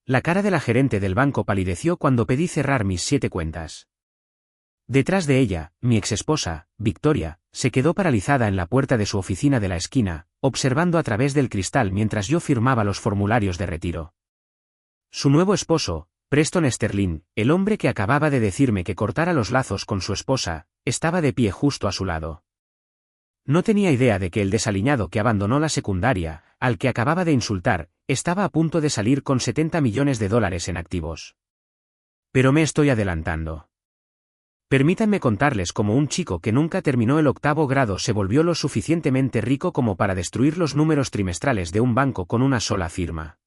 La cara de la gerente del banco palideció cuando pedí cerrar mis 7 cuentas. Detrás de ella, mi exesposa, Victoria, se quedó paralizada en la puerta de su oficina de la esquina, observando a través del cristal mientras yo firmaba los formularios de retiro. Su nuevo esposo, Preston Sterling, el hombre que acababa de decirme que cortara los lazos con su esposa, estaba de pie justo a su lado. No tenía idea de que el desaliñado que abandonó la secundaria, al que acababa de insultar, estaba a punto de salir con $70 millones en activos. Pero me estoy adelantando. Permítanme contarles cómo un chico que nunca terminó el 8º grado se volvió lo suficientemente rico como para destruir los números trimestrales de un banco con una sola firma.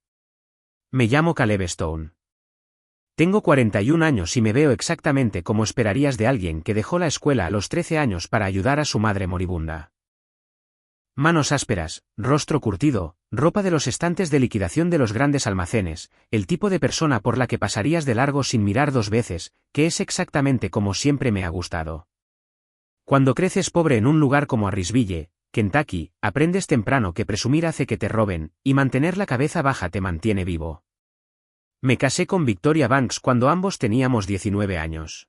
Me llamo Caleb Stone. Tengo 41 años y me veo exactamente como esperarías de alguien que dejó la escuela a los 13 años para ayudar a su madre moribunda. Manos ásperas, rostro curtido, ropa de los estantes de liquidación de los grandes almacenes, el tipo de persona por la que pasarías de largo sin mirar 2 veces, que es exactamente como siempre me ha gustado. Cuando creces pobre en un lugar como Harrisville, Kentucky, aprendes temprano que presumir hace que te roben, y mantener la cabeza baja te mantiene vivo. Me casé con Victoria Banks cuando ambos teníamos 19 años.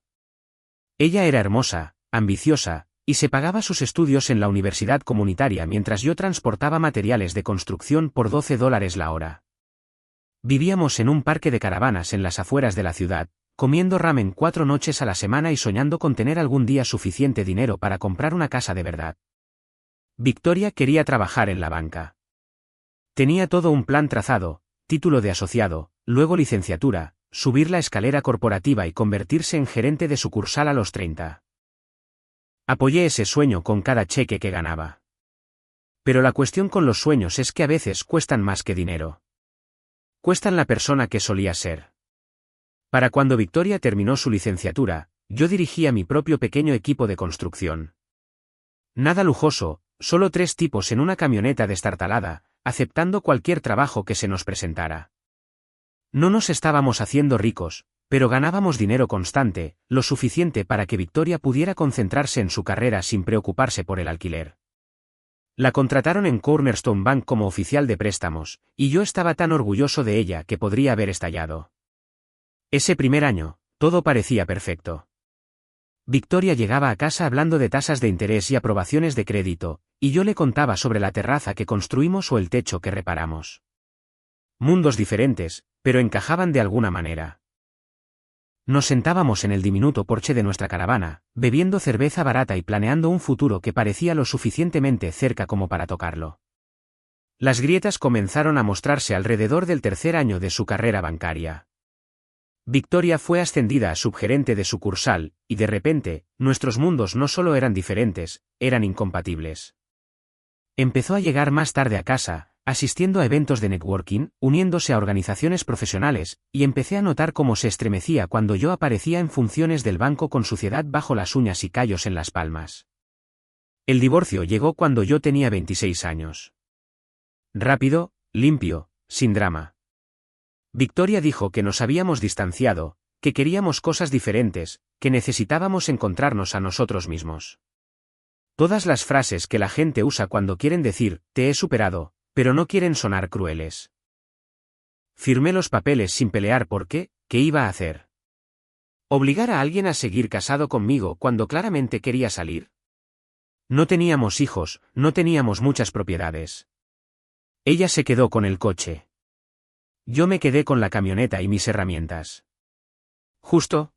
Ella era hermosa, ambiciosa, y se pagaba sus estudios en la universidad comunitaria mientras yo transportaba materiales de construcción por $12 la hora. Vivíamos en un parque de caravanas en las afueras de la ciudad, comiendo ramen 4 noches a la semana y soñando con tener algún día suficiente dinero para comprar una casa de verdad. Victoria quería trabajar en la banca. Tenía todo un plan trazado, título de asociado, luego licenciatura, subir la escalera corporativa y convertirse en gerente de sucursal a los 30. Apoyé ese sueño con cada cheque que ganaba. Pero la cuestión con los sueños es que a veces cuestan más que dinero. Cuestan la persona que solía ser. Para cuando Victoria terminó su licenciatura, yo dirigía mi propio pequeño equipo de construcción. Nada lujoso, solo 3 tipos en una camioneta destartalada, aceptando cualquier trabajo que se nos presentara. No nos estábamos haciendo ricos, pero ganábamos dinero constante, lo suficiente para que Victoria pudiera concentrarse en su carrera sin preocuparse por el alquiler. La contrataron en Cornerstone Bank como oficial de préstamos, y yo estaba tan orgulloso de ella que podría haber estallado. Ese primer año, todo parecía perfecto. Victoria llegaba a casa hablando de tasas de interés y aprobaciones de crédito, y yo le contaba sobre la terraza que construimos o el techo que reparamos. Mundos diferentes, pero encajaban de alguna manera. Nos sentábamos en el diminuto porche de nuestra caravana, bebiendo cerveza barata y planeando un futuro que parecía lo suficientemente cerca como para tocarlo. Las grietas comenzaron a mostrarse alrededor del 3er año de su carrera bancaria. Victoria fue ascendida a subgerente de sucursal, y de repente, nuestros mundos no solo eran diferentes, eran incompatibles. Empezó a llegar más tarde a casa, asistiendo a eventos de networking, uniéndose a organizaciones profesionales, y empecé a notar cómo se estremecía cuando yo aparecía en funciones del banco con suciedad bajo las uñas y callos en las palmas. El divorcio llegó cuando yo tenía 26 años. Rápido, limpio, sin drama. Victoria dijo que nos habíamos distanciado, que queríamos cosas diferentes, que necesitábamos encontrarnos a nosotros mismos. Todas las frases que la gente usa cuando quieren decir, te he superado, pero no quieren sonar crueles. Firmé los papeles sin pelear porque, ¿qué iba a hacer? ¿Obligar a alguien a seguir casado conmigo cuando claramente quería salir? No teníamos hijos, no teníamos muchas propiedades. Ella se quedó con el coche. Yo me quedé con la camioneta y mis herramientas. Justo.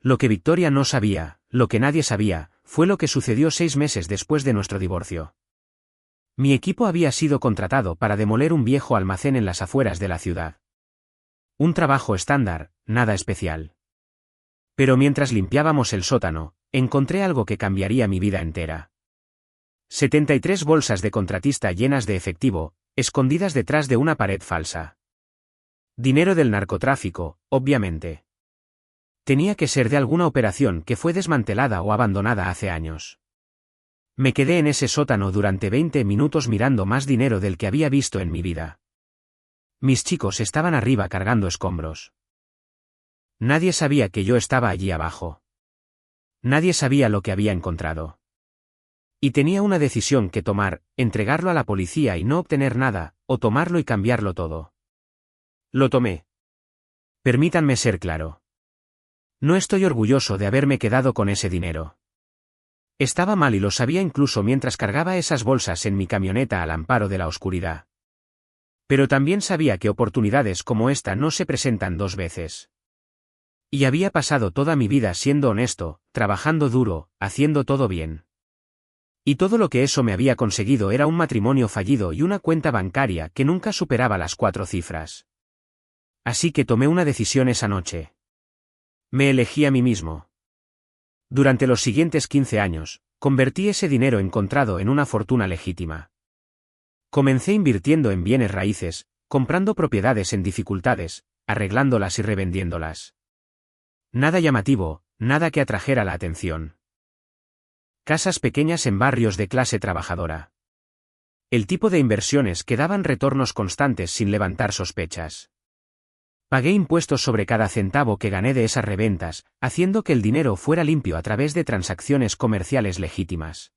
Lo que Victoria no sabía, lo que nadie sabía, fue lo que sucedió 6 meses después de nuestro divorcio. Mi equipo había sido contratado para demoler un viejo almacén en las afueras de la ciudad. Un trabajo estándar, nada especial. Pero mientras limpiábamos el sótano, encontré algo que cambiaría mi vida entera. 73 bolsas de contratista llenas de efectivo, escondidas detrás de una pared falsa. Dinero del narcotráfico, obviamente. Tenía que ser de alguna operación que fue desmantelada o abandonada hace años. Me quedé en ese sótano durante 20 minutos mirando más dinero del que había visto en mi vida. Mis chicos estaban arriba cargando escombros. Nadie sabía que yo estaba allí abajo. Nadie sabía lo que había encontrado. Y tenía una decisión que tomar, entregarlo a la policía y no obtener nada, o tomarlo y cambiarlo todo. Lo tomé. Permítanme ser claro. No estoy orgulloso de haberme quedado con ese dinero. Estaba mal y lo sabía incluso mientras cargaba esas bolsas en mi camioneta al amparo de la oscuridad. Pero también sabía que oportunidades como esta no se presentan dos veces. Y había pasado toda mi vida siendo honesto, trabajando duro, haciendo todo bien. Y todo lo que eso me había conseguido era un matrimonio fallido y una cuenta bancaria que nunca superaba las 4 cifras. Así que tomé una decisión esa noche. Me elegí a mí mismo. Durante los siguientes 15 años, convertí ese dinero encontrado en una fortuna legítima. Comencé invirtiendo en bienes raíces, comprando propiedades en dificultades, arreglándolas y revendiéndolas. Nada llamativo, nada que atrajera la atención. Casas pequeñas en barrios de clase trabajadora. El tipo de inversiones que daban retornos constantes sin levantar sospechas. Pagué impuestos sobre cada centavo que gané de esas reventas, haciendo que el dinero fuera limpio a través de transacciones comerciales legítimas.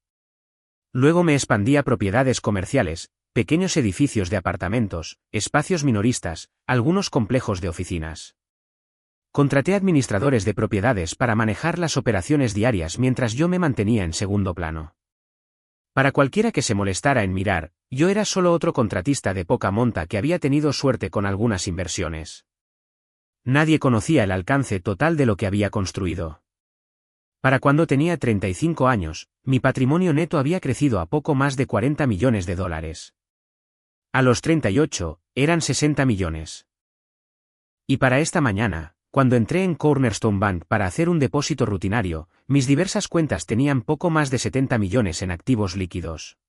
Luego me expandí a propiedades comerciales, pequeños edificios de apartamentos, espacios minoristas, algunos complejos de oficinas. Contraté administradores de propiedades para manejar las operaciones diarias mientras yo me mantenía en segundo plano. Para cualquiera que se molestara en mirar, yo era solo otro contratista de poca monta que había tenido suerte con algunas inversiones. Nadie conocía el alcance total de lo que había construido. Para cuando tenía 35 años, mi patrimonio neto había crecido a poco más de 40 millones de dólares. A los 38, eran 60 millones. Y para esta mañana, cuando entré en Cornerstone Bank para hacer un depósito rutinario, mis diversas cuentas tenían poco más de 70 millones en activos líquidos.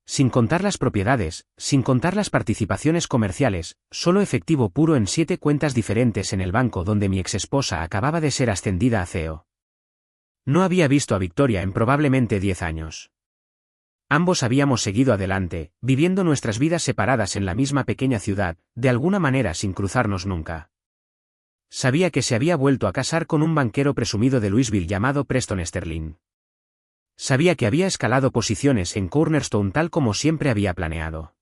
Sin contar las propiedades, sin contar las participaciones comerciales, solo efectivo puro en 7 cuentas diferentes en el banco donde mi exesposa acababa de ser ascendida a CEO. No había visto a Victoria en probablemente 10 años. Ambos habíamos seguido adelante, viviendo nuestras vidas separadas en la misma pequeña ciudad, de alguna manera sin cruzarnos nunca. Sabía que se había vuelto a casar con un banquero presumido de Louisville llamado Preston Sterling. Sabía que había escalado posiciones en Cornerstone tal como siempre había planeado.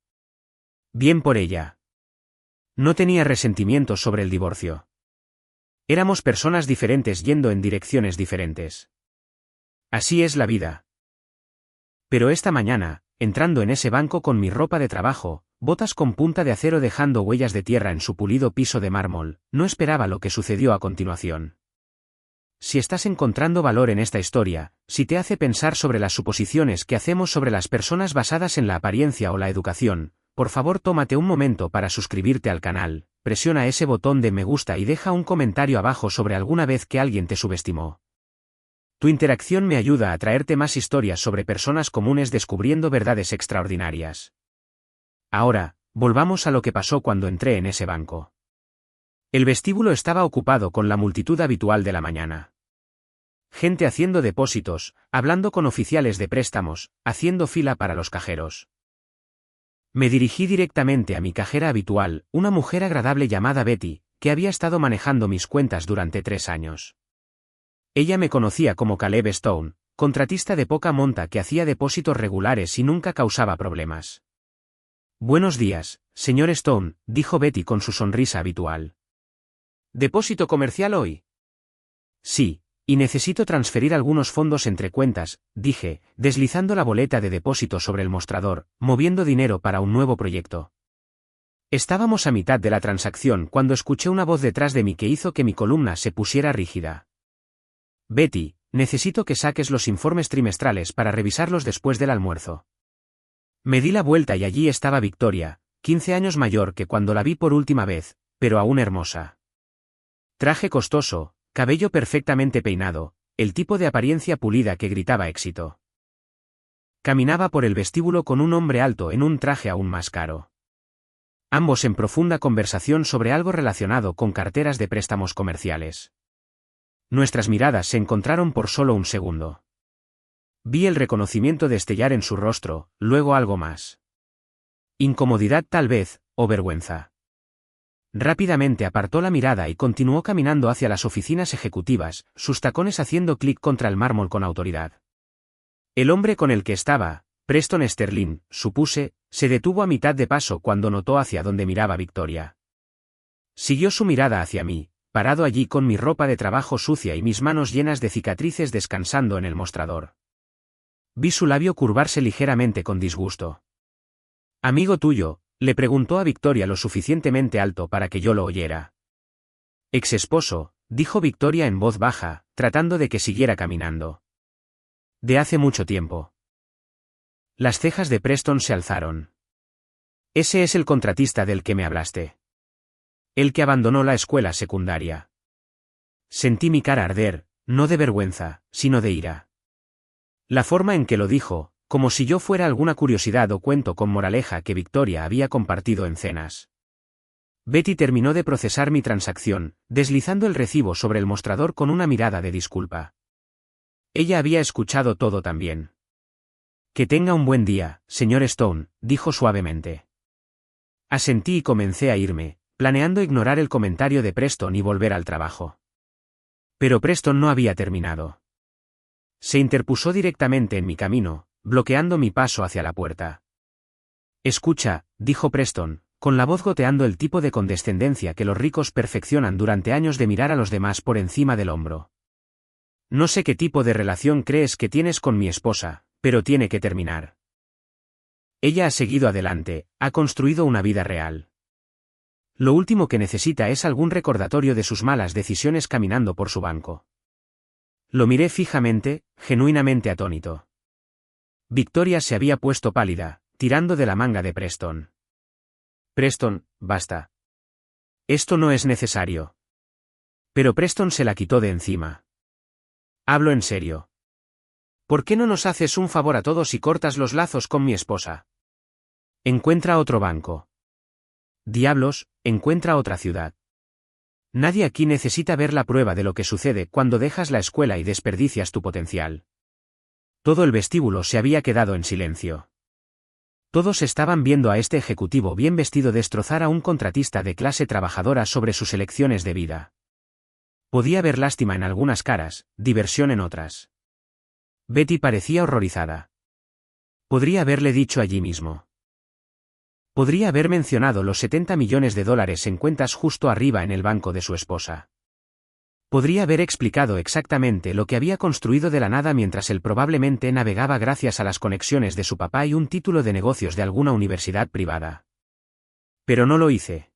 Bien por ella. No tenía resentimientos sobre el divorcio. Éramos personas diferentes yendo en direcciones diferentes. Así es la vida. Pero esta mañana, entrando en ese banco con mi ropa de trabajo, botas con punta de acero dejando huellas de tierra en su pulido piso de mármol, no esperaba lo que sucedió a continuación. Si estás encontrando valor en esta historia, si te hace pensar sobre las suposiciones que hacemos sobre las personas basadas en la apariencia o la educación, por favor tómate un momento para suscribirte al canal, presiona ese botón de me gusta y deja un comentario abajo sobre alguna vez que alguien te subestimó. Tu interacción me ayuda a traerte más historias sobre personas comunes descubriendo verdades extraordinarias. Ahora, volvamos a lo que pasó cuando entré en ese banco. El vestíbulo estaba ocupado con la multitud habitual de la mañana. Gente haciendo depósitos, hablando con oficiales de préstamos, haciendo fila para los cajeros. Me dirigí directamente a mi cajera habitual, una mujer agradable llamada Betty, que había estado manejando mis cuentas durante 3 años. Ella me conocía como Caleb Stone, contratista de poca monta que hacía depósitos regulares y nunca causaba problemas. Buenos días, señor Stone, dijo Betty con su sonrisa habitual. ¿Depósito comercial hoy? Sí. Y necesito transferir algunos fondos entre cuentas, dije, deslizando la boleta de depósito sobre el mostrador, moviendo dinero para un nuevo proyecto. Estábamos a mitad de la transacción cuando escuché una voz detrás de mí que hizo que mi columna se pusiera rígida. Betty, necesito que saques los informes trimestrales para revisarlos después del almuerzo. Me di la vuelta y allí estaba Victoria, 15 años mayor que cuando la vi por última vez, pero aún hermosa. Traje costoso, cabello perfectamente peinado, el tipo de apariencia pulida que gritaba éxito. Caminaba por el vestíbulo con un hombre alto en un traje aún más caro. Ambos en profunda conversación sobre algo relacionado con carteras de préstamos comerciales. Nuestras miradas se encontraron por solo un segundo. Vi el reconocimiento destellar en su rostro, luego algo más. Incomodidad tal vez, o vergüenza. Rápidamente apartó la mirada y continuó caminando hacia las oficinas ejecutivas, sus tacones haciendo clic contra el mármol con autoridad. El hombre con el que estaba, Preston Sterling, supuse, se detuvo a mitad de paso cuando notó hacia dónde miraba Victoria. Siguió su mirada hacia mí, parado allí con mi ropa de trabajo sucia y mis manos llenas de cicatrices descansando en el mostrador. Vi su labio curvarse ligeramente con disgusto. «¿Amigo tuyo?», le preguntó a Victoria lo suficientemente alto para que yo lo oyera. «Ex esposo», dijo Victoria en voz baja, tratando de que siguiera caminando. «De hace mucho tiempo». Las cejas de Preston se alzaron. «Ese es el contratista del que me hablaste. El que abandonó la escuela secundaria». Sentí mi cara arder, no de vergüenza, sino de ira. La forma en que lo dijo, como si yo fuera alguna curiosidad o cuento con moraleja que Victoria había compartido en cenas. Betty terminó de procesar mi transacción, deslizando el recibo sobre el mostrador con una mirada de disculpa. Ella había escuchado todo también. «Que tenga un buen día, señor Stone», dijo suavemente. Asentí y comencé a irme, planeando ignorar el comentario de Preston y volver al trabajo. Pero Preston no había terminado. Se interpuso directamente en mi camino, bloqueando mi paso hacia la puerta. «Escucha», dijo Preston, con la voz goteando el tipo de condescendencia que los ricos perfeccionan durante años de mirar a los demás por encima del hombro. «No sé qué tipo de relación crees que tienes con mi esposa, pero tiene que terminar. Ella ha seguido adelante, ha construido una vida real. Lo último que necesita es algún recordatorio de sus malas decisiones caminando por su banco». Lo miré fijamente, genuinamente atónito. Victoria se había puesto pálida, tirando de la manga de Preston. «Preston, basta. Esto no es necesario». Pero Preston se la quitó de encima. «Hablo en serio. ¿Por qué no nos haces un favor a todos y cortas los lazos con mi esposa? Encuentra otro banco. Diablos, encuentra otra ciudad. Nadie aquí necesita ver la prueba de lo que sucede cuando dejas la escuela y desperdicias tu potencial». Todo el vestíbulo se había quedado en silencio. Todos estaban viendo a este ejecutivo bien vestido destrozar a un contratista de clase trabajadora sobre sus elecciones de vida. Podía ver lástima en algunas caras, diversión en otras. Betty parecía horrorizada. Podría haberle dicho allí mismo. Podría haber mencionado los 70 millones de dólares en cuentas justo arriba en el banco de su esposa. Podría haber explicado exactamente lo que había construido de la nada mientras él probablemente navegaba gracias a las conexiones de su papá y un título de negocios de alguna universidad privada. Pero no lo hice.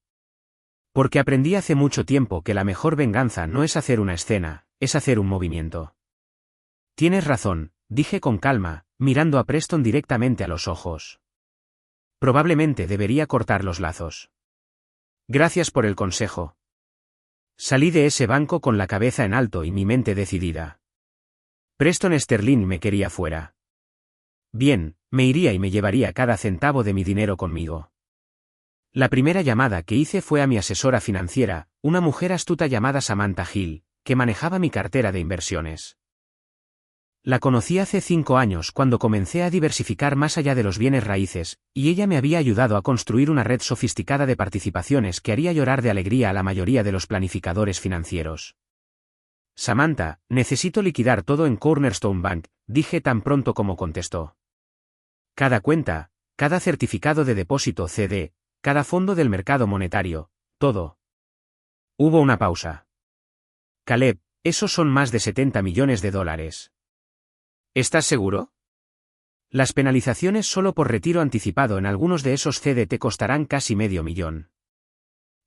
Porque aprendí hace mucho tiempo que la mejor venganza no es hacer una escena, es hacer un movimiento. Tienes razón, dije con calma, mirando a Preston directamente a los ojos. Probablemente debería cortar los lazos. Gracias por el consejo. Salí de ese banco con la cabeza en alto y mi mente decidida. Preston Sterling me quería fuera. Bien, me iría y me llevaría cada centavo de mi dinero conmigo. La primera llamada que hice fue a mi asesora financiera, una mujer astuta llamada Samantha Hill, que manejaba mi cartera de inversiones. La conocí hace 5 años cuando comencé a diversificar más allá de los bienes raíces, y ella me había ayudado a construir una red sofisticada de participaciones que haría llorar de alegría a la mayoría de los planificadores financieros. «Samantha, necesito liquidar todo en Cornerstone Bank», dije tan pronto como contestó. «Cada cuenta, cada certificado de depósito CD, cada fondo del mercado monetario, todo». Hubo una pausa. «Caleb, esos son más de 70 millones de dólares. ¿Estás seguro? Las penalizaciones solo por retiro anticipado en algunos de esos CD te costarán casi medio millón.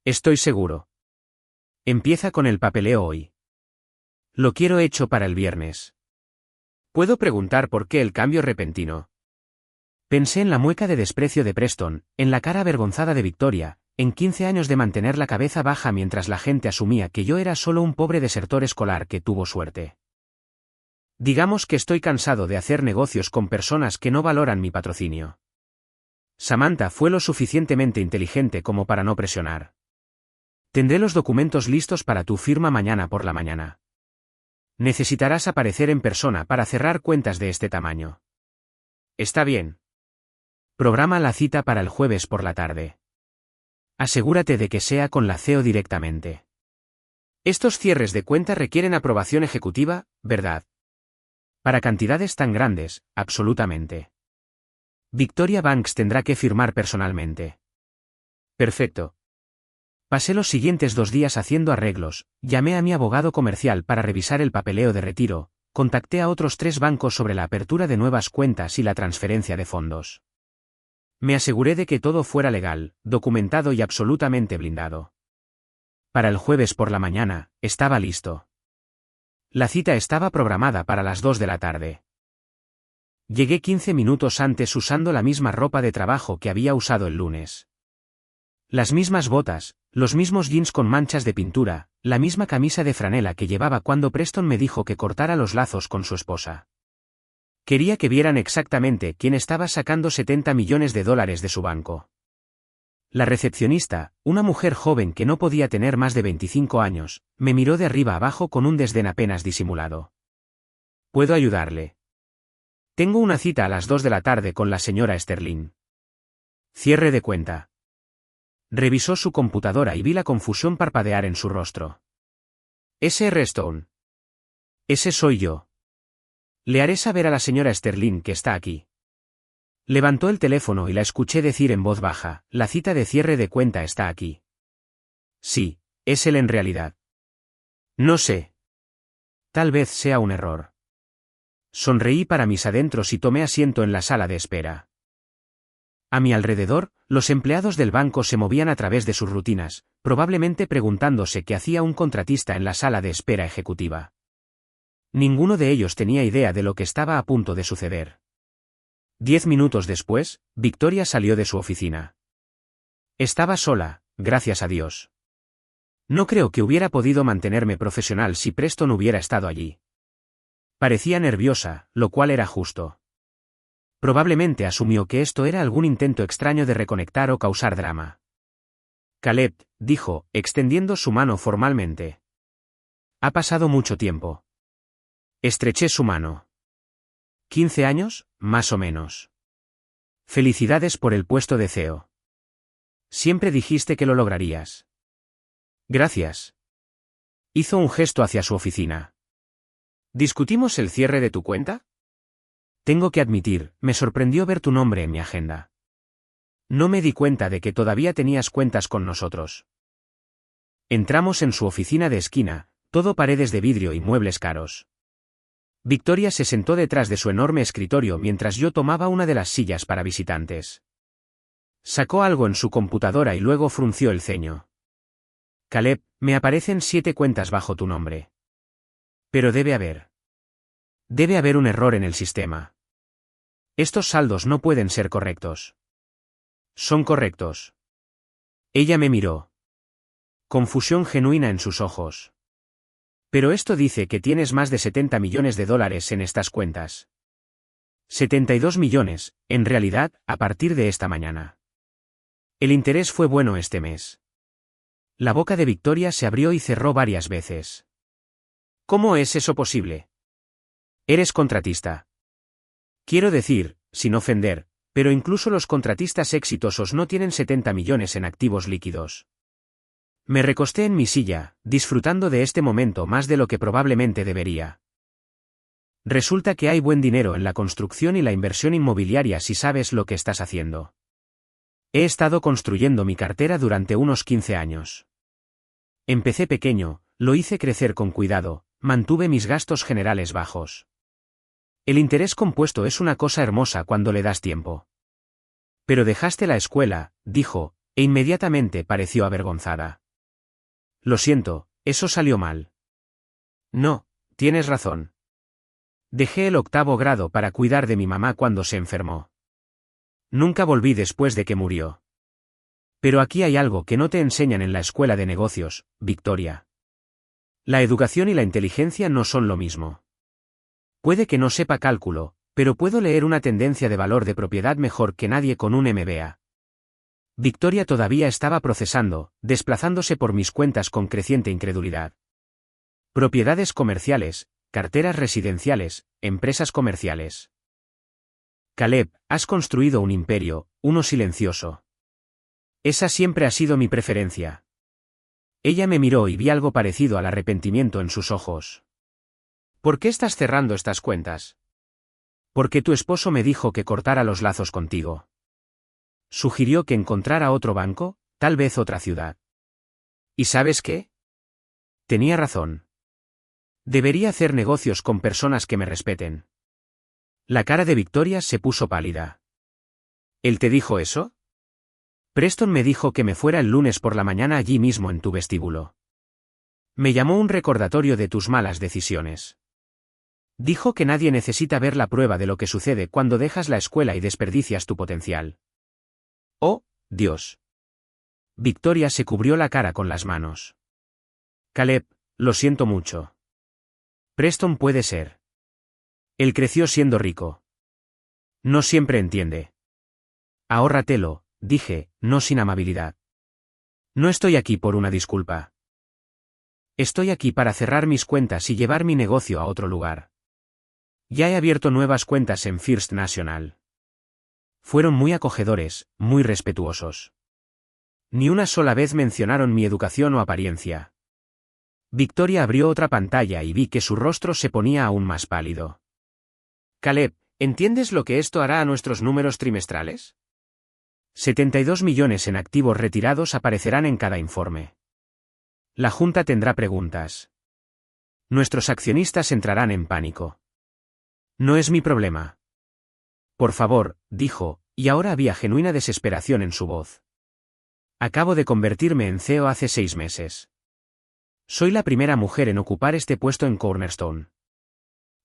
Estoy seguro. Empieza con el papeleo hoy. Lo quiero hecho para el viernes. ¿Puedo preguntar por qué el cambio repentino? Pensé en la mueca de desprecio de Preston, en la cara avergonzada de Victoria, en 15 años de mantener la cabeza baja mientras la gente asumía que yo era solo un pobre desertor escolar que tuvo suerte. Digamos que estoy cansado de hacer negocios con personas que no valoran mi patrocinio. Samantha fue lo suficientemente inteligente como para no presionar. Tendré los documentos listos para tu firma mañana por la mañana. Necesitarás aparecer en persona para cerrar cuentas de este tamaño. Está bien. Programa la cita para el jueves por la tarde. Asegúrate de que sea con la CEO directamente. Estos cierres de cuenta requieren aprobación ejecutiva, ¿verdad? Para cantidades tan grandes, absolutamente. Victoria Banks tendrá que firmar personalmente. Perfecto. Pasé los siguientes 2 días haciendo arreglos, llamé a mi abogado comercial para revisar el papeleo de retiro, contacté a otros 3 bancos sobre la apertura de nuevas cuentas y la transferencia de fondos. Me aseguré de que todo fuera legal, documentado y absolutamente blindado. Para el jueves por la mañana, estaba listo. La cita estaba programada para las 2 de la tarde. Llegué 15 minutos antes usando la misma ropa de trabajo que había usado el lunes. Las mismas botas, los mismos jeans con manchas de pintura, la misma camisa de franela que llevaba cuando Preston me dijo que cortara los lazos con su esposa. Quería que vieran exactamente quién estaba sacando 70 millones de dólares de su banco. La recepcionista, una mujer joven que no podía tener más de 25 años, me miró de arriba abajo con un desdén apenas disimulado. ¿Puedo ayudarle? Tengo una cita a las 2 de la tarde con la señora Sterling. Cierre de cuenta. Revisó su computadora y vi la confusión parpadear en su rostro. ¿S.R. Stone? Ese soy yo. Le haré saber a la señora Sterling que está aquí. Levantó el teléfono y la escuché decir en voz baja, la cita de cierre de cuenta está aquí. Sí, es él en realidad. No sé. Tal vez sea un error. Sonreí para mis adentros y tomé asiento en la sala de espera. A mi alrededor, los empleados del banco se movían a través de sus rutinas, probablemente preguntándose qué hacía un contratista en la sala de espera ejecutiva. Ninguno de ellos tenía idea de lo que estaba a punto de suceder. 10 minutos después, Victoria salió de su oficina. Estaba sola, gracias a Dios. No creo que hubiera podido mantenerme profesional si Preston hubiera estado allí. Parecía nerviosa, lo cual era justo. Probablemente asumió que esto era algún intento extraño de reconectar o causar drama. Caleb, dijo, extendiendo su mano formalmente. Ha pasado mucho tiempo. Estreché su mano. 15 años, más o menos. Felicidades por el puesto de CEO. Siempre dijiste que lo lograrías. Gracias. Hizo un gesto hacia su oficina. ¿Discutimos el cierre de tu cuenta? Tengo que admitir, me sorprendió ver tu nombre en mi agenda. No me di cuenta de que todavía tenías cuentas con nosotros. Entramos en su oficina de esquina, todo paredes de vidrio y muebles caros. Victoria se sentó detrás de su enorme escritorio mientras yo tomaba una de las sillas para visitantes. Sacó algo en su computadora y luego frunció el ceño. Caleb, me aparecen 7 cuentas bajo tu nombre. Pero debe haber un error en el sistema. Estos saldos no pueden ser correctos. Son correctos. Ella me miró. Confusión genuina en sus ojos. Pero esto dice que tienes más de 70 millones de dólares en estas cuentas. 72 millones, en realidad, a partir de esta mañana. El interés fue bueno este mes. La boca de Victoria se abrió y cerró varias veces. ¿Cómo es eso posible? Eres contratista. Quiero decir, sin ofender, pero incluso los contratistas exitosos no tienen 70 millones en activos líquidos. Me recosté en mi silla, disfrutando de este momento más de lo que probablemente debería. Resulta que hay buen dinero en la construcción y la inversión inmobiliaria si sabes lo que estás haciendo. He estado construyendo mi cartera durante unos 15 años. Empecé pequeño, lo hice crecer con cuidado, mantuve mis gastos generales bajos. El interés compuesto es una cosa hermosa cuando le das tiempo. Pero dejaste la escuela, dijo, e inmediatamente pareció avergonzada. Lo siento, eso salió mal. No, tienes razón. Dejé el 8º grado para cuidar de mi mamá cuando se enfermó. Nunca volví después de que murió. Pero aquí hay algo que no te enseñan en la escuela de negocios, Victoria. La educación y la inteligencia no son lo mismo. Puede que no sepa cálculo, pero puedo leer una tendencia de valor de propiedad mejor que nadie con un MBA. Victoria todavía estaba procesando, desplazándose por mis cuentas con creciente incredulidad. Propiedades comerciales, carteras residenciales, empresas comerciales. Caleb, has construido un imperio, uno silencioso. Esa siempre ha sido mi preferencia. Ella me miró y vi algo parecido al arrepentimiento en sus ojos. ¿Por qué estás cerrando estas cuentas? Porque tu esposo me dijo que cortara los lazos contigo. Sugirió que encontrara otro banco, tal vez otra ciudad. ¿Y sabes qué? Tenía razón. Debería hacer negocios con personas que me respeten. La cara de Victoria se puso pálida. ¿Él te dijo eso? Preston me dijo que me fuera el lunes por la mañana allí mismo en tu vestíbulo. Me llamó un recordatorio de tus malas decisiones. Dijo que nadie necesita ver la prueba de lo que sucede cuando dejas la escuela y desperdicias tu potencial. ¡Oh, Dios! Victoria se cubrió la cara con las manos. Caleb, lo siento mucho. Preston puede ser. Él creció siendo rico. No siempre entiende. Ahórratelo, dije, no sin amabilidad. No estoy aquí por una disculpa. Estoy aquí para cerrar mis cuentas y llevar mi negocio a otro lugar. Ya he abierto nuevas cuentas en First National. Fueron muy acogedores, muy respetuosos. Ni una sola vez mencionaron mi educación o apariencia. Victoria abrió otra pantalla y vi que su rostro se ponía aún más pálido. Caleb, ¿entiendes lo que esto hará a nuestros números trimestrales? 72 millones en activos retirados aparecerán en cada informe. La Junta tendrá preguntas. Nuestros accionistas entrarán en pánico. No es mi problema. Por favor, dijo, y ahora había genuina desesperación en su voz. Acabo de convertirme en CEO hace 6 meses. Soy la primera mujer en ocupar este puesto en Cornerstone.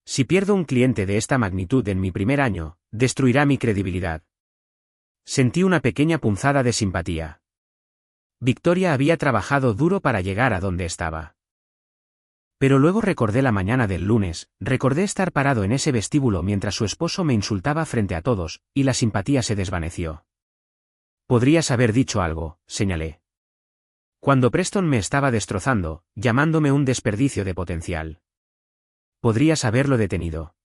Si pierdo un cliente de esta magnitud en mi primer año, destruirá mi credibilidad. Sentí una pequeña punzada de simpatía. Victoria había trabajado duro para llegar a donde estaba. Pero luego recordé la mañana del lunes, recordé estar parado en ese vestíbulo mientras su esposo me insultaba frente a todos, y la simpatía se desvaneció. Podrías haber dicho algo, señalé. Cuando Preston me estaba destrozando, llamándome un desperdicio de potencial. Podrías haberlo detenido.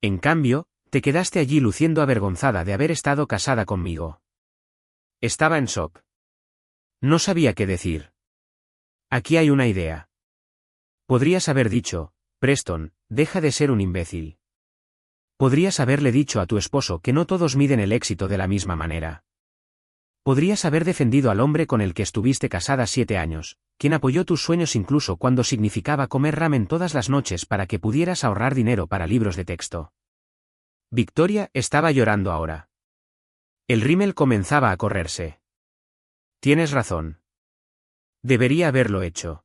En cambio, te quedaste allí luciendo avergonzada de haber estado casada conmigo. Estaba en shock. No sabía qué decir. Aquí hay una idea. Podrías haber dicho, Preston, deja de ser un imbécil. Podrías haberle dicho a tu esposo que no todos miden el éxito de la misma manera. Podrías haber defendido al hombre con el que estuviste casada 7 años, quien apoyó tus sueños incluso cuando significaba comer ramen todas las noches para que pudieras ahorrar dinero para libros de texto. Victoria estaba llorando ahora. El rímel comenzaba a correrse. Tienes razón. Debería haberlo hecho.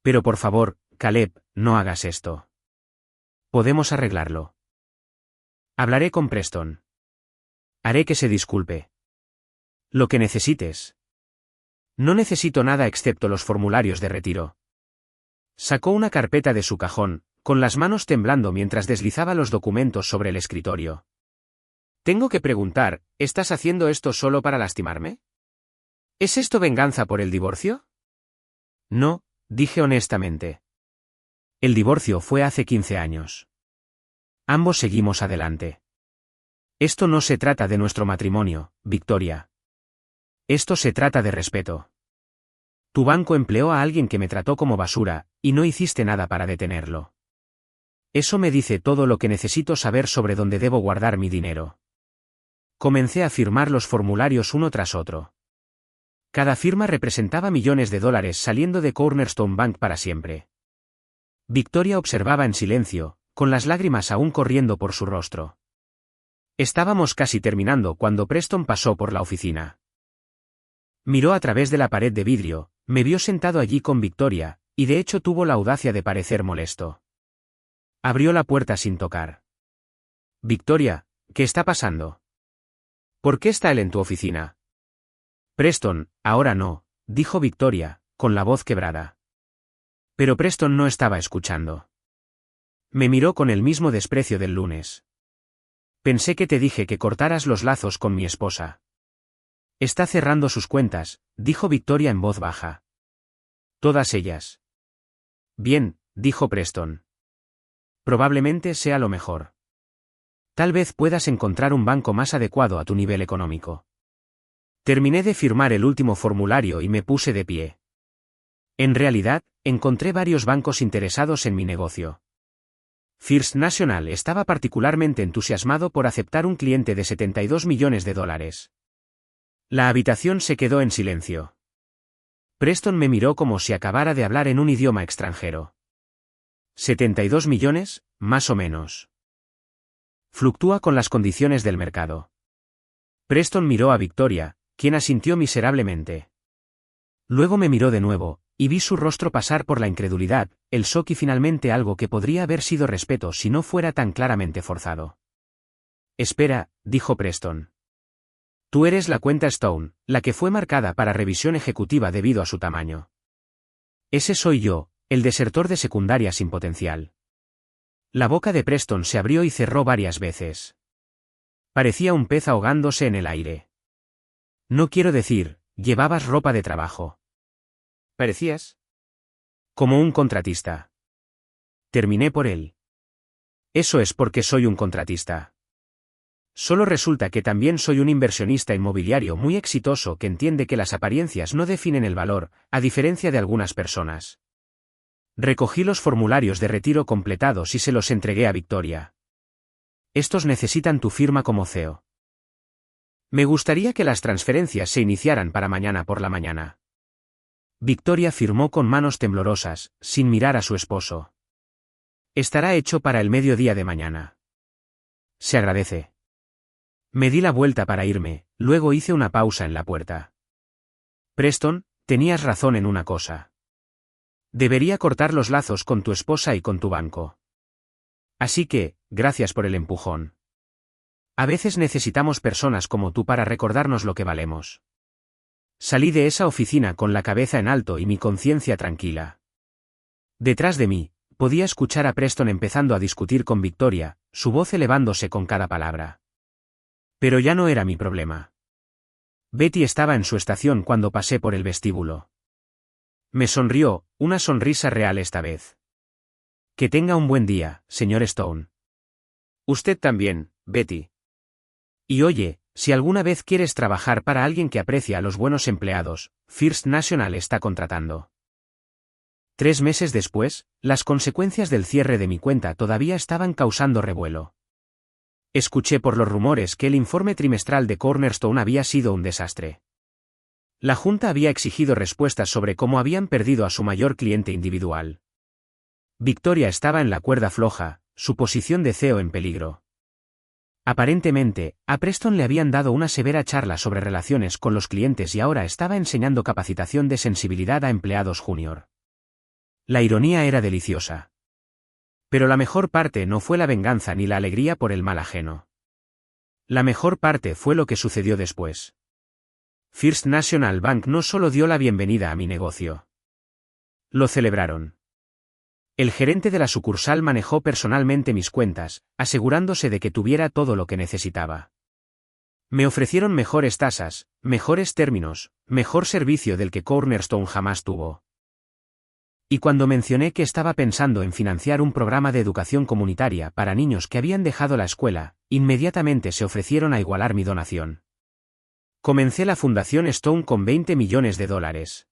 Pero por favor, Caleb, no hagas esto. Podemos arreglarlo. Hablaré con Preston. Haré que se disculpe. Lo que necesites. No necesito nada excepto los formularios de retiro. Sacó una carpeta de su cajón, con las manos temblando mientras deslizaba los documentos sobre el escritorio. Tengo que preguntar, ¿estás haciendo esto solo para lastimarme? ¿Es esto venganza por el divorcio? No, dije honestamente. El divorcio fue hace 15 años. Ambos seguimos adelante. Esto no se trata de nuestro matrimonio, Victoria. Esto se trata de respeto. Tu banco empleó a alguien que me trató como basura, y no hiciste nada para detenerlo. Eso me dice todo lo que necesito saber sobre dónde debo guardar mi dinero. Comencé a firmar los formularios uno tras otro. Cada firma representaba millones de dólares saliendo de Cornerstone Bank para siempre. Victoria observaba en silencio, con las lágrimas aún corriendo por su rostro. Estábamos casi terminando cuando Preston pasó por la oficina. Miró a través de la pared de vidrio, me vio sentado allí con Victoria, y de hecho tuvo la audacia de parecer molesto. Abrió la puerta sin tocar. Victoria, ¿qué está pasando? ¿Por qué está él en tu oficina? Preston, ahora no, dijo Victoria, con la voz quebrada. Pero Preston no estaba escuchando. Me miró con el mismo desprecio del lunes. Pensé que te dije que cortaras los lazos con mi esposa. Está cerrando sus cuentas, dijo Victoria en voz baja. Todas ellas. Bien, dijo Preston. Probablemente sea lo mejor. Tal vez puedas encontrar un banco más adecuado a tu nivel económico. Terminé de firmar el último formulario y me puse de pie. En realidad, encontré varios bancos interesados en mi negocio. First National estaba particularmente entusiasmado por aceptar un cliente de 72 millones de dólares. La habitación se quedó en silencio. Preston me miró como si acabara de hablar en un idioma extranjero. 72 millones, más o menos. Fluctúa con las condiciones del mercado. Preston miró a Victoria, quien asintió miserablemente. Luego me miró de nuevo, y vi su rostro pasar por la incredulidad, el shock y finalmente algo que podría haber sido respeto si no fuera tan claramente forzado. Espera, dijo Preston. Tú eres la cuenta Stone, la que fue marcada para revisión ejecutiva debido a su tamaño. Ese soy yo, el desertor de secundaria sin potencial. La boca de Preston se abrió y cerró varias veces. Parecía un pez ahogándose en el aire. No quiero decir, llevabas ropa de trabajo. ¿Parecías? Como un contratista. Terminé por él. Eso es porque soy un contratista. Solo resulta que también soy un inversionista inmobiliario muy exitoso que entiende que las apariencias no definen el valor, a diferencia de algunas personas. Recogí los formularios de retiro completados y se los entregué a Victoria. Estos necesitan tu firma como CEO. Me gustaría que las transferencias se iniciaran para mañana por la mañana. Victoria firmó con manos temblorosas, sin mirar a su esposo. Estará hecho para el mediodía de mañana. Se agradece. Me di la vuelta para irme, luego hice una pausa en la puerta. Preston, tenías razón en una cosa. Debería cortar los lazos con tu esposa y con tu banco. Así que, gracias por el empujón. A veces necesitamos personas como tú para recordarnos lo que valemos. Salí de esa oficina con la cabeza en alto y mi conciencia tranquila. Detrás de mí, podía escuchar a Preston empezando a discutir con Victoria, su voz elevándose con cada palabra. Pero ya no era mi problema. Betty estaba en su estación cuando pasé por el vestíbulo. Me sonrió, una sonrisa real esta vez. Que tenga un buen día, señor Stone. Usted también, Betty. Y oye, si alguna vez quieres trabajar para alguien que aprecia a los buenos empleados, First National está contratando. 3 meses después, las consecuencias del cierre de mi cuenta todavía estaban causando revuelo. Escuché por los rumores que el informe trimestral de Cornerstone había sido un desastre. La junta había exigido respuestas sobre cómo habían perdido a su mayor cliente individual. Victoria estaba en la cuerda floja, su posición de CEO en peligro. Aparentemente, a Preston le habían dado una severa charla sobre relaciones con los clientes y ahora estaba enseñando capacitación de sensibilidad a empleados junior. La ironía era deliciosa. Pero la mejor parte no fue la venganza ni la alegría por el mal ajeno. La mejor parte fue lo que sucedió después. First National Bank no solo dio la bienvenida a mi negocio. Lo celebraron. El gerente de la sucursal manejó personalmente mis cuentas, asegurándose de que tuviera todo lo que necesitaba. Me ofrecieron mejores tasas, mejores términos, mejor servicio del que Cornerstone jamás tuvo. Y cuando mencioné que estaba pensando en financiar un programa de educación comunitaria para niños que habían dejado la escuela, inmediatamente se ofrecieron a igualar mi donación. Comencé la Fundación Stone con $20 millones.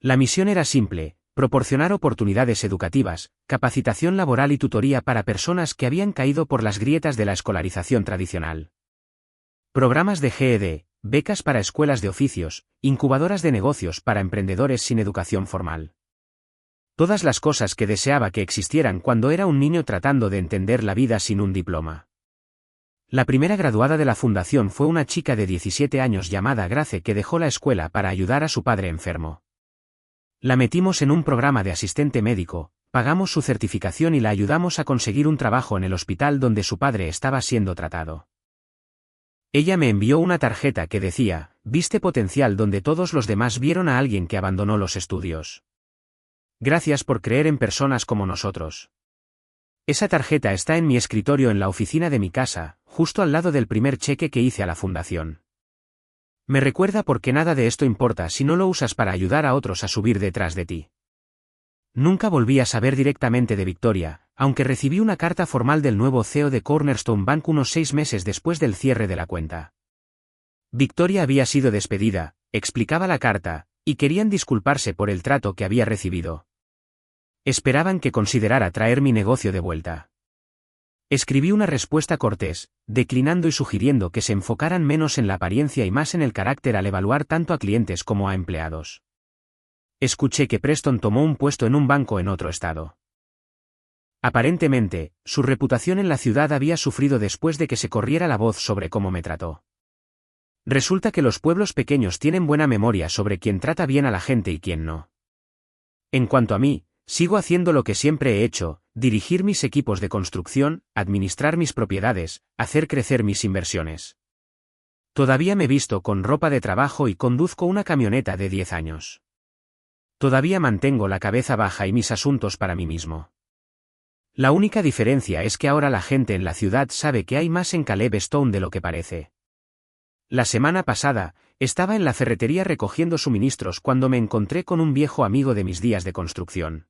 La misión era simple: proporcionar oportunidades educativas, capacitación laboral y tutoría para personas que habían caído por las grietas de la escolarización tradicional. Programas de GED, becas para escuelas de oficios, incubadoras de negocios para emprendedores sin educación formal. Todas las cosas que deseaba que existieran cuando era un niño tratando de entender la vida sin un diploma. La primera graduada de la fundación fue una chica de 17 años llamada Grace que dejó la escuela para ayudar a su padre enfermo. La metimos en un programa de asistente médico, pagamos su certificación y la ayudamos a conseguir un trabajo en el hospital donde su padre estaba siendo tratado. Ella me envió una tarjeta que decía: "Viste potencial donde todos los demás vieron a alguien que abandonó los estudios. Gracias por creer en personas como nosotros". Esa tarjeta está en mi escritorio en la oficina de mi casa, justo al lado del primer cheque que hice a la fundación. Me recuerda porque nada de esto importa si no lo usas para ayudar a otros a subir detrás de ti. Nunca volví a saber directamente de Victoria, aunque recibí una carta formal del nuevo CEO de Cornerstone Bank unos 6 meses después del cierre de la cuenta. Victoria había sido despedida, explicaba la carta, y querían disculparse por el trato que había recibido. Esperaban que considerara traer mi negocio de vuelta. Escribí una respuesta cortés, declinando y sugiriendo que se enfocaran menos en la apariencia y más en el carácter al evaluar tanto a clientes como a empleados. Escuché que Preston tomó un puesto en un banco en otro estado. Aparentemente, su reputación en la ciudad había sufrido después de que se corriera la voz sobre cómo me trató. Resulta que los pueblos pequeños tienen buena memoria sobre quién trata bien a la gente y quién no. En cuanto a mí, sigo haciendo lo que siempre he hecho, dirigir mis equipos de construcción, administrar mis propiedades, hacer crecer mis inversiones. Todavía me visto con ropa de trabajo y conduzco una camioneta de 10 años. Todavía mantengo la cabeza baja y mis asuntos para mí mismo. La única diferencia es que ahora la gente en la ciudad sabe que hay más en Caleb Stone de lo que parece. La semana pasada, estaba en la ferretería recogiendo suministros cuando me encontré con un viejo amigo de mis días de construcción.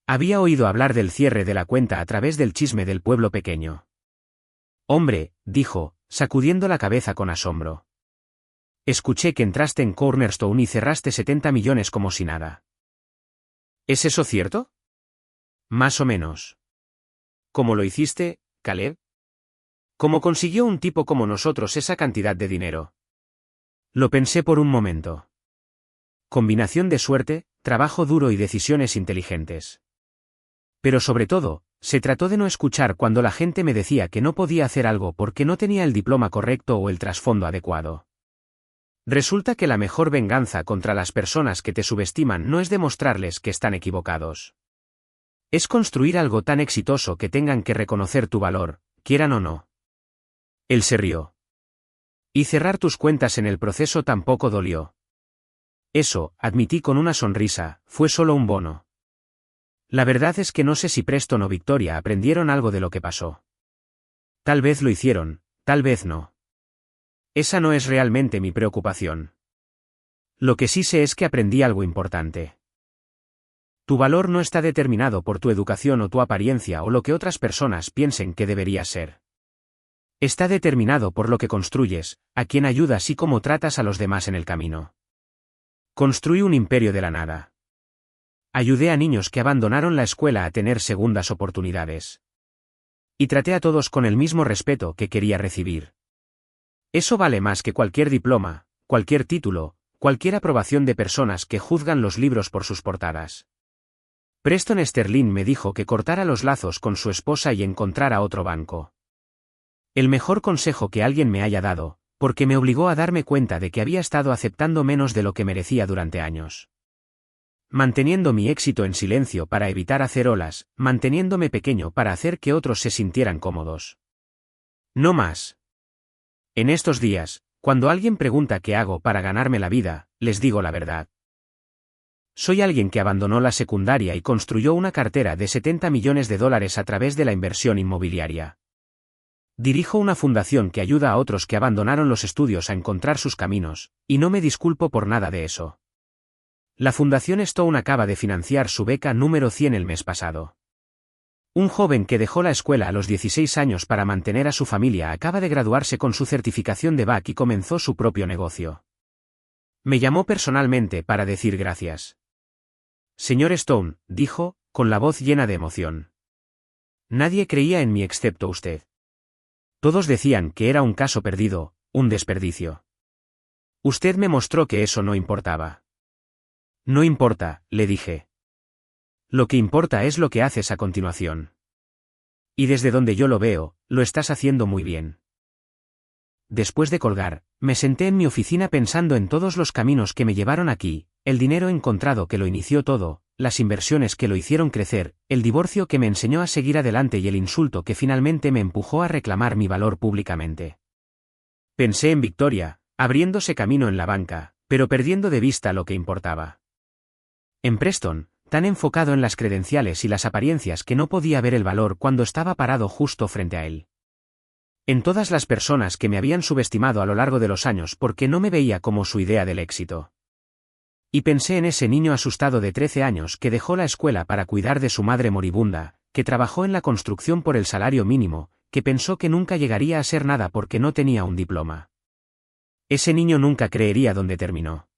Había oído hablar del cierre de la cuenta a través del chisme del pueblo pequeño. Hombre, dijo, sacudiendo la cabeza con asombro. Escuché que entraste en Cornerstone y cerraste 70 millones como si nada. ¿Es eso cierto? Más o menos. ¿Cómo lo hiciste, Caleb? ¿Cómo consiguió un tipo como nosotros esa cantidad de dinero? Lo pensé por un momento. Combinación de suerte, trabajo duro y decisiones inteligentes. Pero sobre todo, se trató de no escuchar cuando la gente me decía que no podía hacer algo porque no tenía el diploma correcto o el trasfondo adecuado. Resulta que la mejor venganza contra las personas que te subestiman no es demostrarles que están equivocados. Es construir algo tan exitoso que tengan que reconocer tu valor, quieran o no. Él se rió. Y cerrar tus cuentas en el proceso tampoco dolió. Eso, admití con una sonrisa, fue solo un bono. La verdad es que no sé si Preston o Victoria aprendieron algo de lo que pasó. Tal vez lo hicieron, tal vez no. Esa no es realmente mi preocupación. Lo que sí sé es que aprendí algo importante. Tu valor no está determinado por tu educación o tu apariencia o lo que otras personas piensen que deberías ser. Está determinado por lo que construyes, a quién ayudas y cómo tratas a los demás en el camino. Construí un imperio de la nada. Ayudé a niños que abandonaron la escuela a tener segundas oportunidades. Y traté a todos con el mismo respeto que quería recibir. Eso vale más que cualquier diploma, cualquier título, cualquier aprobación de personas que juzgan los libros por sus portadas. Preston Sterling me dijo que cortara los lazos con su esposa y encontrara otro banco. El mejor consejo que alguien me haya dado, porque me obligó a darme cuenta de que había estado aceptando menos de lo que merecía durante años. Manteniendo mi éxito en silencio para evitar hacer olas, manteniéndome pequeño para hacer que otros se sintieran cómodos. No más. En estos días, cuando alguien pregunta qué hago para ganarme la vida, les digo la verdad. Soy alguien que abandonó la secundaria y construyó una cartera de 70 millones de dólares a través de la inversión inmobiliaria. Dirijo una fundación que ayuda a otros que abandonaron los estudios a encontrar sus caminos, y no me disculpo por nada de eso. La Fundación Stone acaba de financiar su beca número 100 el mes pasado. Un joven que dejó la escuela a los 16 años para mantener a su familia acaba de graduarse con su certificación de BAC y comenzó su propio negocio. Me llamó personalmente para decir gracias. Señor Stone, dijo, con la voz llena de emoción. Nadie creía en mí excepto usted. Todos decían que era un caso perdido, un desperdicio. Usted me mostró que eso no importaba. No importa, le dije. Lo que importa es lo que haces a continuación. Y desde donde yo lo veo, lo estás haciendo muy bien. Después de colgar, me senté en mi oficina pensando en todos los caminos que me llevaron aquí, el dinero encontrado que lo inició todo, las inversiones que lo hicieron crecer, el divorcio que me enseñó a seguir adelante y el insulto que finalmente me empujó a reclamar mi valor públicamente. Pensé en Victoria, abriéndose camino en la banca, pero perdiendo de vista lo que importaba. En Preston, tan enfocado en las credenciales y las apariencias que no podía ver el valor cuando estaba parado justo frente a él. En todas las personas que me habían subestimado a lo largo de los años porque no me veía como su idea del éxito. Y pensé en ese niño asustado de 13 años que dejó la escuela para cuidar de su madre moribunda, que trabajó en la construcción por el salario mínimo, que pensó que nunca llegaría a ser nada porque no tenía un diploma. Ese niño nunca creería dónde terminó.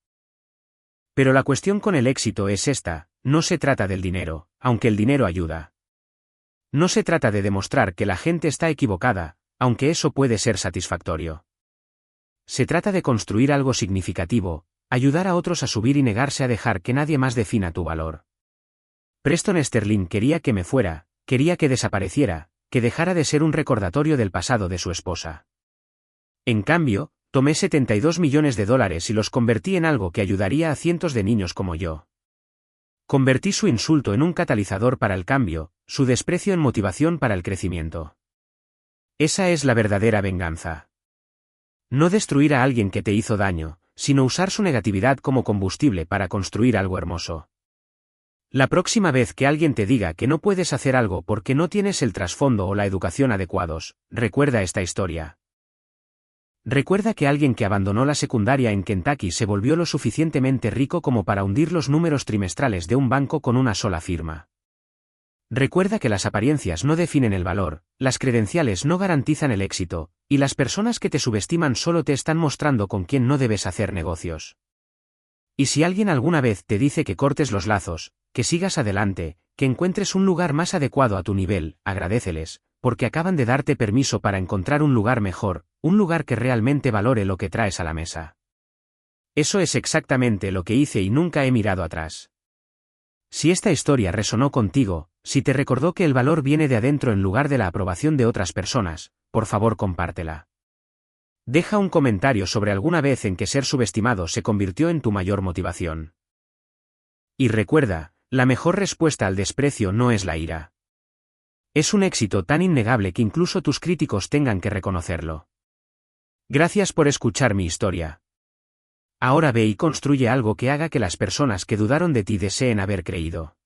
Pero la cuestión con el éxito es esta, no se trata del dinero, aunque el dinero ayuda. No se trata de demostrar que la gente está equivocada, aunque eso puede ser satisfactorio. Se trata de construir algo significativo, ayudar a otros a subir y negarse a dejar que nadie más defina tu valor. Preston Sterling quería que me fuera, quería que desapareciera, que dejara de ser un recordatorio del pasado de su esposa. En cambio, tomé $72 millones y los convertí en algo que ayudaría a cientos de niños como yo. Convertí su insulto en un catalizador para el cambio, su desprecio en motivación para el crecimiento. Esa es la verdadera venganza. No destruir a alguien que te hizo daño, sino usar su negatividad como combustible para construir algo hermoso. La próxima vez que alguien te diga que no puedes hacer algo porque no tienes el trasfondo o la educación adecuados, recuerda esta historia. Recuerda que alguien que abandonó la secundaria en Kentucky se volvió lo suficientemente rico como para hundir los números trimestrales de un banco con una sola firma. Recuerda que las apariencias no definen el valor, las credenciales no garantizan el éxito, y las personas que te subestiman solo te están mostrando con quién no debes hacer negocios. Y si alguien alguna vez te dice que cortes los lazos, que sigas adelante, que encuentres un lugar más adecuado a tu nivel, agradéceles, porque acaban de darte permiso para encontrar un lugar mejor, un lugar que realmente valore lo que traes a la mesa. Eso es exactamente lo que hice y nunca he mirado atrás. Si esta historia resonó contigo, si te recordó que el valor viene de adentro en lugar de la aprobación de otras personas, por favor compártela. Deja un comentario sobre alguna vez en que ser subestimado se convirtió en tu mayor motivación. Y recuerda, la mejor respuesta al desprecio no es la ira. Es un éxito tan innegable que incluso tus críticos tengan que reconocerlo. Gracias por escuchar mi historia. Ahora ve y construye algo que haga que las personas que dudaron de ti deseen haber creído.